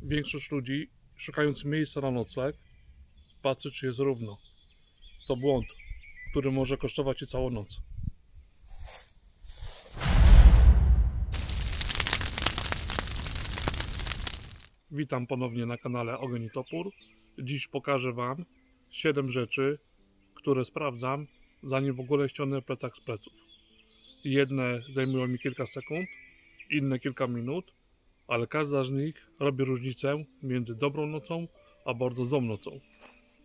Większość ludzi, szukając miejsca na nocleg, patrzy, czy jest równo. To błąd, który może kosztować Ci całą noc. Witam ponownie na kanale Ogień i Topór. Dziś pokażę Wam 7 rzeczy, które sprawdzam, zanim w ogóle ściągnę plecak z pleców. Jedne zajmują mi kilka sekund, inne kilka minut, ale każda z nich robi różnicę między dobrą nocą a bardzo złą nocą.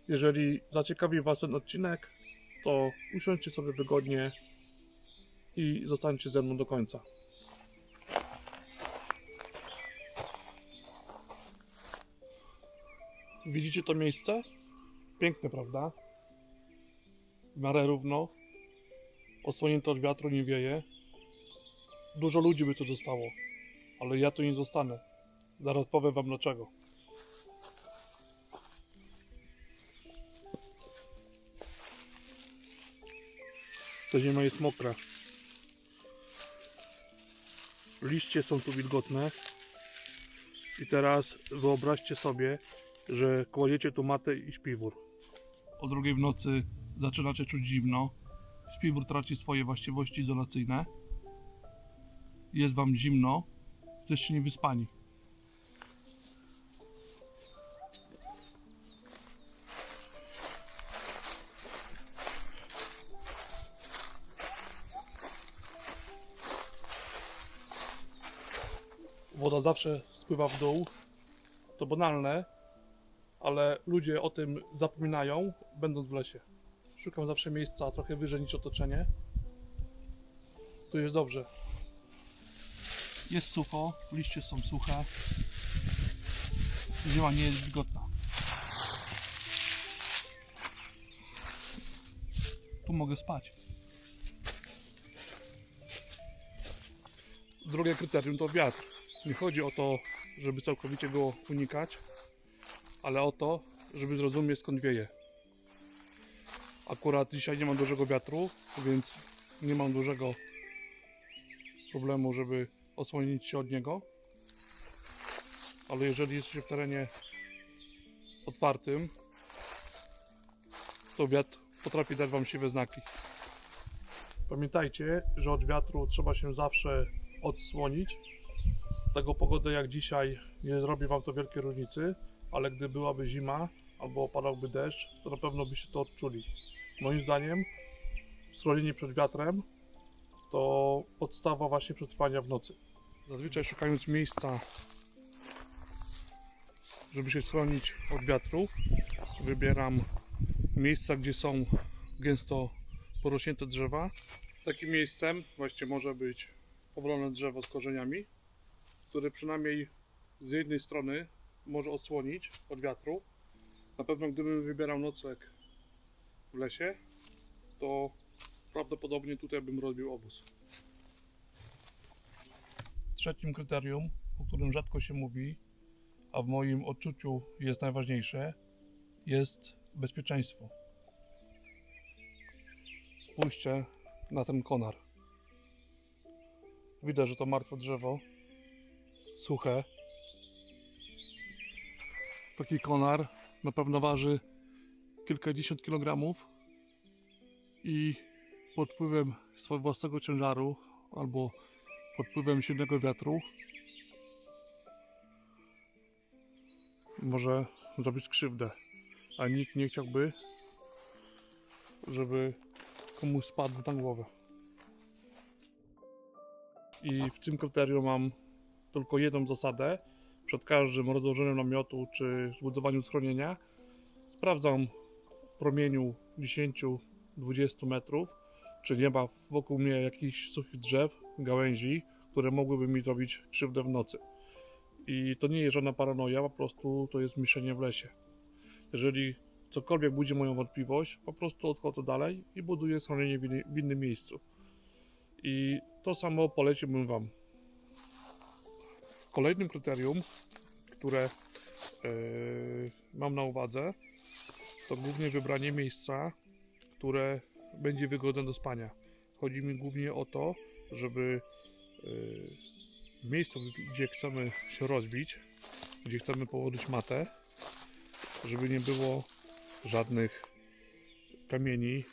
Jeżeli zaciekawi Was ten odcinek, to usiądźcie sobie wygodnie i zostańcie ze mną do końca. Widzicie to miejsce? Piękne, prawda? W miarę równo, odsłonięte od wiatru, nie wieje. Dużo ludzi by tu zostało, ale ja tu nie zostanę. Zaraz powiem Wam dlaczego. Ta ziemia jest mokra. Liście są tu wilgotne. I teraz wyobraźcie sobie, że kładziecie tu matę i śpiwór. O 2 w nocy zaczynacie czuć zimno. Śpiwór traci swoje właściwości izolacyjne. Jest Wam zimno. Jesteście niewyspani. Woda zawsze spływa w dół. To banalne, ale ludzie o tym zapominają, będąc w lesie. Szukam zawsze miejsca trochę wyżej niż otoczenie. Tu jest dobrze. Jest sucho, liście są suche. Ziemia nie jest wilgotna. Tu mogę spać. Drugie kryterium to wiatr. Nie chodzi o to, żeby całkowicie go unikać, ale o to, żeby zrozumieć, skąd wieje. Akurat dzisiaj nie mam dużego wiatru, więc nie mam dużego problemu, żeby osłonić się od niego. Ale jeżeli jesteście w terenie otwartym, to wiatr potrafi dać Wam siwe znaki. Pamiętajcie, że od wiatru trzeba się zawsze odsłonić. Taką pogodę jak dzisiaj nie zrobi Wam to wielkiej różnicy, ale gdy byłaby zima albo padałby deszcz, to na pewno byście to odczuli. Moim zdaniem schronienie przed wiatrem to podstawa właśnie przetrwania w nocy. Zazwyczaj szukając miejsca, żeby się schronić od wiatru, wybieram miejsca, gdzie są gęsto porośnięte drzewa. Takim miejscem właśnie może być powalone drzewo z korzeniami, które przynajmniej z jednej strony może odsłonić od wiatru. Na pewno gdybym wybierał nocleg w lesie, to prawdopodobnie tutaj bym rozbił obóz. Trzecim kryterium, o którym rzadko się mówi, a w moim odczuciu jest najważniejsze, jest bezpieczeństwo. Spójrzcie na ten konar. Widać, że to martwe drzewo, suche. Taki konar na pewno waży kilkadziesiąt kilogramów i pod wpływem swojego własnego ciężaru albo pod wpływem silnego wiatru może zrobić krzywdę, a nikt nie chciałby, żeby komuś spadł na głowę. I w tym kryterium mam tylko jedną zasadę. Przed każdym rozłożeniem namiotu czy zbudowaniu schronienia sprawdzam w promieniu 10-20 metrów, czy nie ma wokół mnie jakichś suchych drzew, gałęzi, które mogłyby mi zrobić krzywdę w nocy. I to nie jest żadna paranoja, po prostu to jest mieszanie w lesie. Jeżeli cokolwiek budzi moją wątpliwość, po prostu odchodzę dalej i buduję schronienie w innym miejscu. I to samo poleciłbym Wam. Kolejnym kryterium, które mam na uwadze, to głównie wybranie miejsca, które będzie wygodne do spania. Chodzi mi głównie o to, żeby w miejscu, gdzie chcemy się rozbić, gdzie chcemy położyć matę, żeby nie było żadnych kamieni,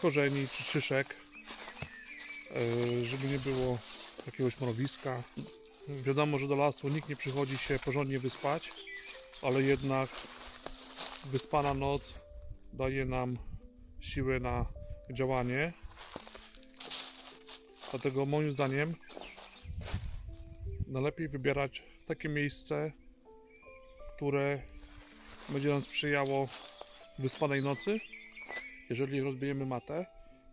korzeni czy szyszek, żeby nie było jakiegoś mrowiska. Wiadomo, że do lasu nikt nie przychodzi się porządnie wyspać, ale jednak wyspana noc daje nam siłę na działanie. Dlatego moim zdaniem najlepiej wybierać takie miejsce, które będzie nam sprzyjało wyspanej nocy. Jeżeli rozbijemy matę,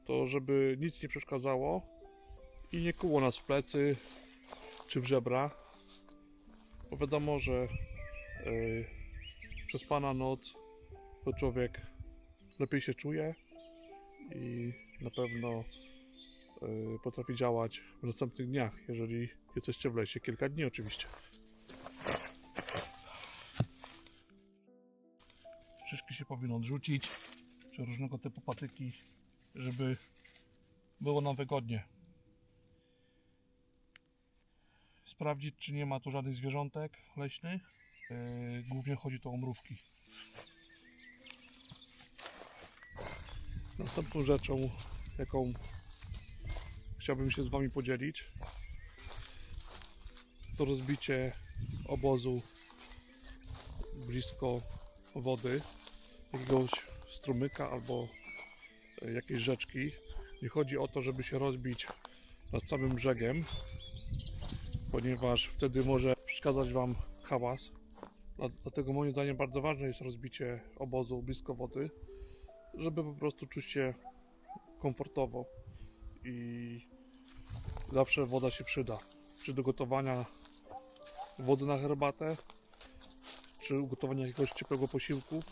to żeby nic nie przeszkadzało i nie kuło nas w plecy czy w żebra, bo wiadomo, że przespana noc to człowiek lepiej się czuje i na pewno potrafi działać w następnych dniach, jeżeli jesteście w lesie kilka dni oczywiście. Szyszki się powinno odrzucić, czy różnego typu patyki, żeby było nam wygodnie. Sprawdzić, czy nie ma tu żadnych zwierzątek leśnych. Głównie chodzi tu o mrówki. Następną rzeczą, jaką chciałbym się z Wami podzielić, to rozbicie obozu blisko wody, jakiegoś strumyka albo jakiejś rzeczki. Nie chodzi o to, żeby się rozbić nad samym brzegiem, ponieważ wtedy może przeszkadzać Wam hałas. Dlatego moim zdaniem bardzo ważne jest rozbicie obozu blisko wody, żeby po prostu czuć się komfortowo i zawsze woda się przyda. Czy do gotowania wody na herbatę, czy ugotowania jakiegoś ciepłego posiłku,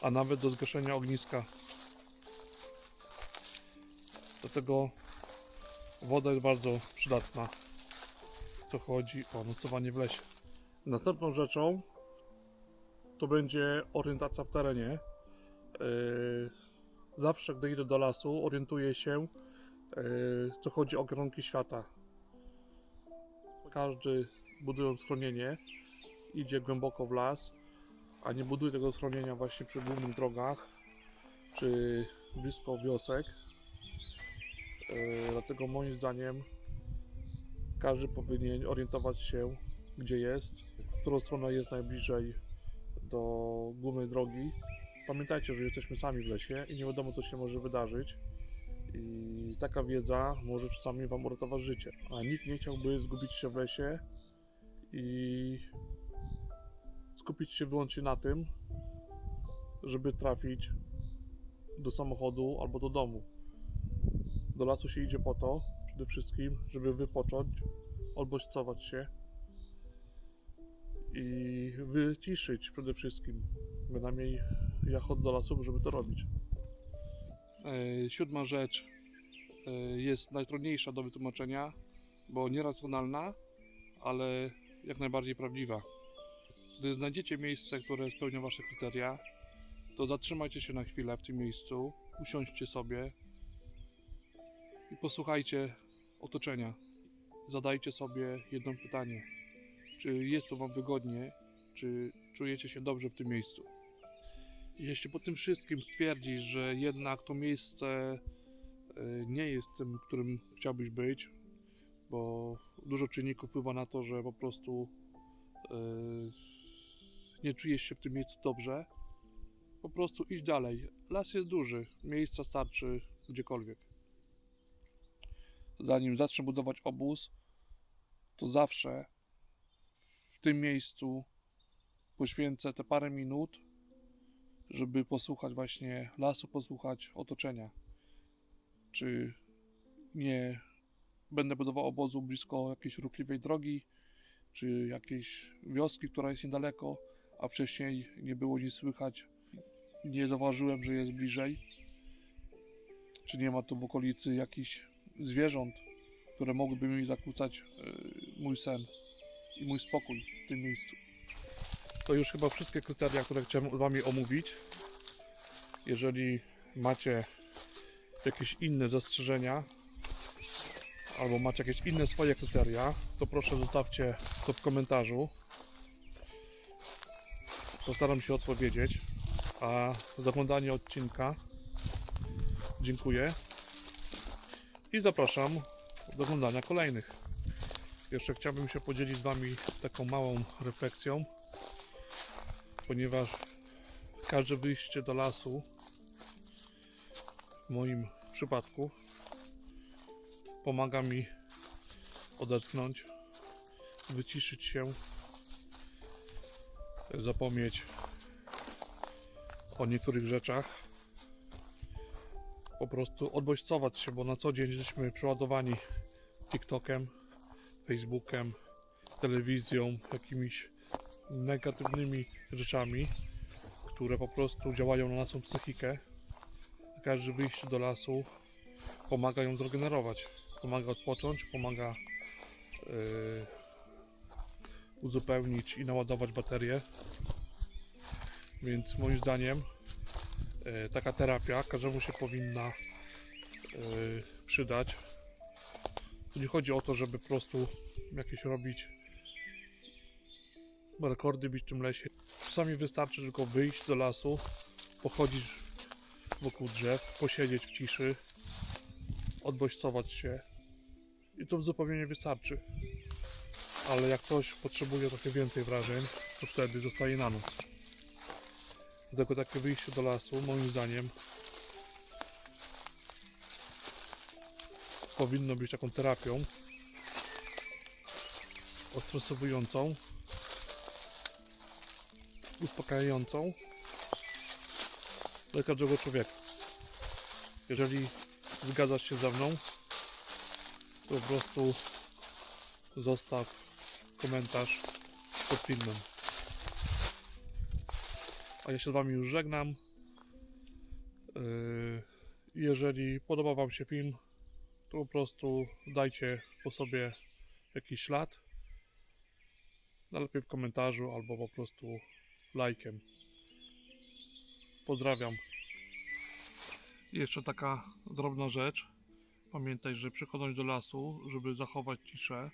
a nawet do zgaszenia ogniska. Dlatego woda jest bardzo przydatna, co chodzi o nocowanie w lesie. Następną rzeczą to będzie orientacja w terenie. Zawsze, gdy idę do lasu, orientuję się, co chodzi o kierunki świata. Każdy, budując schronienie, idzie głęboko w las, a nie buduje tego schronienia właśnie przy głównych drogach czy blisko wiosek. Dlatego moim zdaniem każdy powinien orientować się, gdzie jest, w którą stronę jest najbliżej do głównej drogi. Pamiętajcie, że jesteśmy sami w lesie i nie wiadomo, co się może wydarzyć. I taka wiedza może czasami Wam uratować życie. A nikt nie chciałby zgubić się w lesie i skupić się wyłącznie na tym, żeby trafić do samochodu albo do domu. Do lasu się idzie po to, przede wszystkim, żeby wypocząć, odbodźcować się i wyciszyć przede wszystkim. Bynajmniej ja chodzę do lasu, żeby to robić. Siódma rzecz jest najtrudniejsza do wytłumaczenia, bo nieracjonalna, ale jak najbardziej prawdziwa. Gdy znajdziecie miejsce, które spełnia Wasze kryteria, to zatrzymajcie się na chwilę w tym miejscu, usiądźcie sobie i posłuchajcie otoczenia. Zadajcie sobie jedno pytanie. Czy jest tu Wam wygodnie? Czy czujecie się dobrze w tym miejscu? Jeśli po tym wszystkim stwierdzisz, że jednak to miejsce nie jest tym, którym chciałbyś być, bo dużo czynników wpływa na to, że po prostu nie czujesz się w tym miejscu dobrze, po prostu idź dalej. Las jest duży, miejsca starczy gdziekolwiek. Zanim zacznę budować obóz, to zawsze w tym miejscu poświęcę te parę minut, żeby posłuchać właśnie lasu, posłuchać otoczenia. Czy nie będę budował obozu blisko jakiejś ruchliwej drogi, czy jakiejś wioski, która jest niedaleko, a wcześniej nie było nic słychać, nie zauważyłem, że jest bliżej. Czy nie ma tu w okolicy jakichś zwierząt, które mogłyby mi zakłócać mój sen i mój spokój w tym miejscu. To już chyba wszystkie kryteria, które chciałem z Wami omówić. Jeżeli macie jakieś inne zastrzeżenia albo macie jakieś inne swoje kryteria, to proszę zostawcie to w komentarzu. Postaram się odpowiedzieć. A za oglądanie odcinka dziękuję i zapraszam do oglądania kolejnych. Jeszcze chciałbym się podzielić z Wami taką małą refleksją, ponieważ każde wyjście do lasu w moim przypadku pomaga mi odetchnąć, wyciszyć się, zapomnieć o niektórych rzeczach, po prostu odbodźcować się, bo na co dzień jesteśmy przeładowani TikTokiem, Facebookiem, telewizją, jakimiś negatywnymi rzeczami, które po prostu działają na naszą psychikę. Każde wyjście do lasu pomaga ją zregenerować, pomaga odpocząć, pomaga uzupełnić i naładować baterię. Więc moim zdaniem taka terapia każdemu się powinna przydać. Tu nie chodzi o to, żeby po prostu jakieś robić rekordy, bić w tym lesie. Czasami wystarczy tylko wyjść do lasu, pochodzić wokół drzew, posiedzieć w ciszy, odbodźcować się i to zupełnie wystarczy. Ale jak ktoś potrzebuje trochę więcej wrażeń, to wtedy zostaje na noc. Dlatego takie wyjście do lasu, moim zdaniem, powinno być taką terapią odstresowującą, uspokajającą dla każdego człowieka. Jeżeli zgadzasz się ze mną, to po prostu zostaw komentarz pod filmem. A ja się z Wami już żegnam. Jeżeli podobał Wam się film, to po prostu dajcie po sobie jakiś ślad. Najlepiej w komentarzu albo po prostu lajkiem. Pozdrawiam. I jeszcze taka drobna rzecz. Pamiętaj, że przychodząc do lasu, żeby zachować ciszę,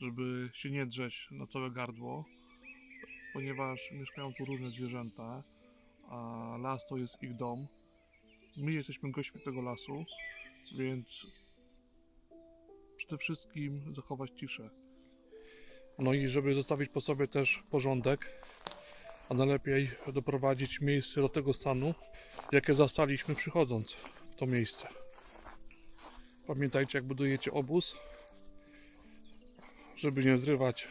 żeby się nie drzeć na całe gardło, ponieważ mieszkają tu różne zwierzęta, a las to jest ich dom. My jesteśmy gośćmi tego lasu, więc przede wszystkim zachować ciszę. No i żeby zostawić po sobie też porządek, a najlepiej doprowadzić miejsce do tego stanu, jakie zastaliśmy przychodząc w to miejsce. Pamiętajcie, jak budujecie obóz, żeby nie zrywać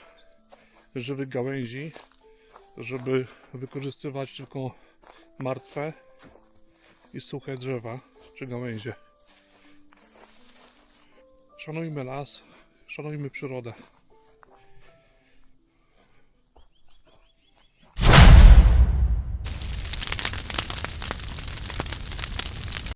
żywych gałęzi, żeby wykorzystywać tylko martwe i suche drzewa czy gałęzie. Szanujmy las, szanujmy przyrodę.